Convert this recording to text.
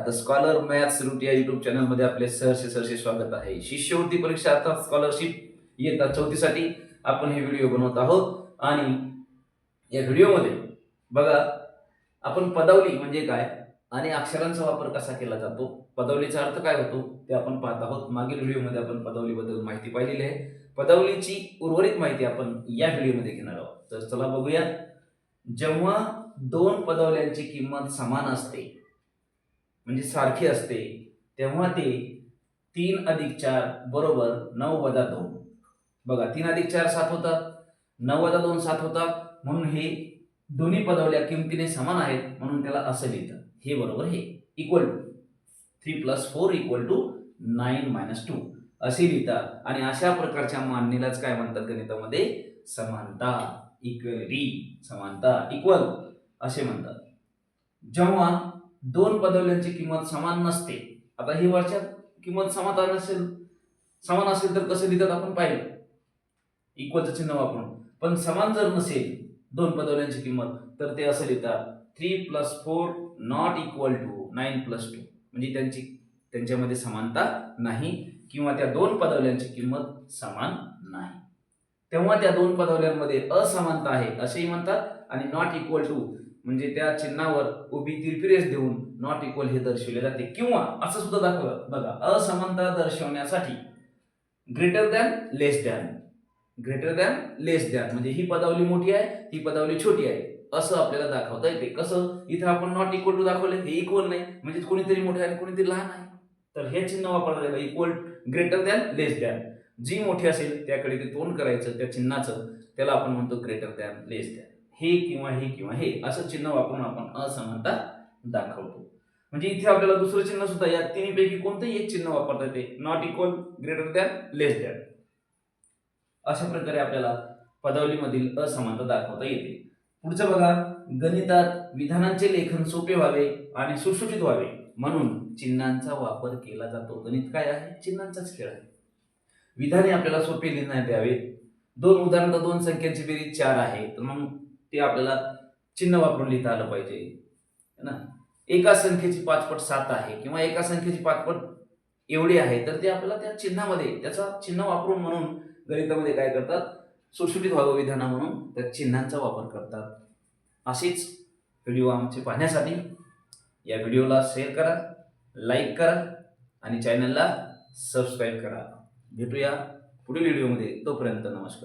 The scholar maths route या YouTube चॅनलमध्ये आपले सहर्ष स्वागत आहे. शिष्यवृत्ती परीक्षा अर्थात स्कॉलरशिप इयत्ता 4थी साठी आपण हे व्हिडिओ बनवत आहोत. आणि या व्हिडिओमध्ये बघा आपण पदावली म्हणजे काय आणि अक्षरांचा वापर कसा केला जातो, पदावलीचा अर्थ काय होतो ते आपण पाहत आहोत. मागील व्हिडिओमध्ये आपण पदावलीबद्दल माहिती पाहिलेली आहे. पदावलीची उर्वरित माहिती आपण या व्हिडिओमध्ये घेणार आहोत. तर चला बघूया. जेव्हा दोन पदावल्यांची किंमत समान असते म्हणजे सारखी असते तेव्हा ते 3 अधिक 4 बरोबर 9 वजा 2. बघा 3 अधिक 4 7 होतात, 9 वजा 2 7 होतात. म्हणून हे दोन्ही पदावल्या किमतीने समान आहेत म्हणून त्याला असं लिहितात. हे बरोबर हे इक्वल टू 3 + 4 = 9 - 2 असे लिहितात. आणि अशा प्रकारच्या मांडणीलाच काय म्हणतात गणितामध्ये? समानता, इक्वलिटी, समानता, इक्वल असे म्हणतात. जेव्हा दोन पदावल्यांची किंमत समान नसते, आता ही वरच्या किंमत समान असेल तर कसं लिहितात आपण पाहिलं, इक्वलचं चिन्ह वापरून. पण समान जर नसेल दोन पदावल्यांची किंमत तर ते असं लिहितात 3 + 4 ≠ 9 + 2. म्हणजे त्यांच्यामध्ये समानता नाही किंवा त्या दोन पदावल्यांची किंमत समान नाही. तेव्हा त्या दोन पदावल्यांमध्ये असमानता आहे असेही म्हणतात. आणि नॉट इक्वल टू म्हणजे त्या चिन्हावर उभी तिरपी रेष देऊन नॉट इक्वल हे दर्शवले जाते. किंवा असं सुद्धा दाखवलं बघा, असमानता दर्शवण्यासाठी ग्रेटर दॅन लेस दॅन, ग्रेटर दॅन लेस दॅन म्हणजे ही पदावली मोठी आहे ही पदावली छोटी आहे असं आपल्याला दाखवता येते. कसं? इथं आपण नॉट इक्वल टू दाखवले, हे इक्वल नाही म्हणजे कोणीतरी मोठे आहे आणि कोणीतरी लहान आहे. तर हे चिन्ह वापरलं इक्वल ग्रेटर दॅन लेस दॅन. जी मोठी असेल त्याकडे ते तोंड करायचं त्या चिन्हाचं, त्याला आपण म्हणतो ग्रेटर दॅन लेस दॅन. हे किंवा हे किंवा हे असं चिन्ह वापरून आपण असमानता दाखवतो. म्हणजे इथे आपल्याला दुसरं चिन्ह सुद्धा या तिन्हीपैकी कोणतंही एक चिन्ह वापरता येते. Not equal, greater than, less than. अशा प्रकारे आपल्याला पदावलीमधील असमानता दाखवता येते. पुढचं बघा, गणितात विधानांचे लेखन सोपे व्हावे आणि सुटसुटीत व्हावे म्हणून चिन्हांचा वापर केला जातो. गणित काय आहे? चिन्हांचाच खेळ आहे. विधाने आपल्याला सोपे लिहिण्यात यावेत. उदाहरणार्थ दोन संख्यांची बेरीज 4 आहे तर मग ते आपल्याला चिन्ह वापरून लिहिता आलं पाहिजे ना. एका संख्येची 5 पट 7 आहे किंवा एका संख्येची 5 पट एवढी आहे तर ते आपल्याला त्या चिन्हामध्ये त्याचा चिन्ह वापरून म्हणून गणितामध्ये काय करतात? सुटसुटीत व्हावं विधान म्हणून त्या चिन्हांचा वापर करतात. असेच व्हिडिओ आमचे पाहण्यासाठी या व्हिडिओला शेअर करा, लाईक करा आणि चॅनलला सबस्क्राईब करा. भेटूया पुढील व्हिडिओमध्ये. तोपर्यंत नमस्कार.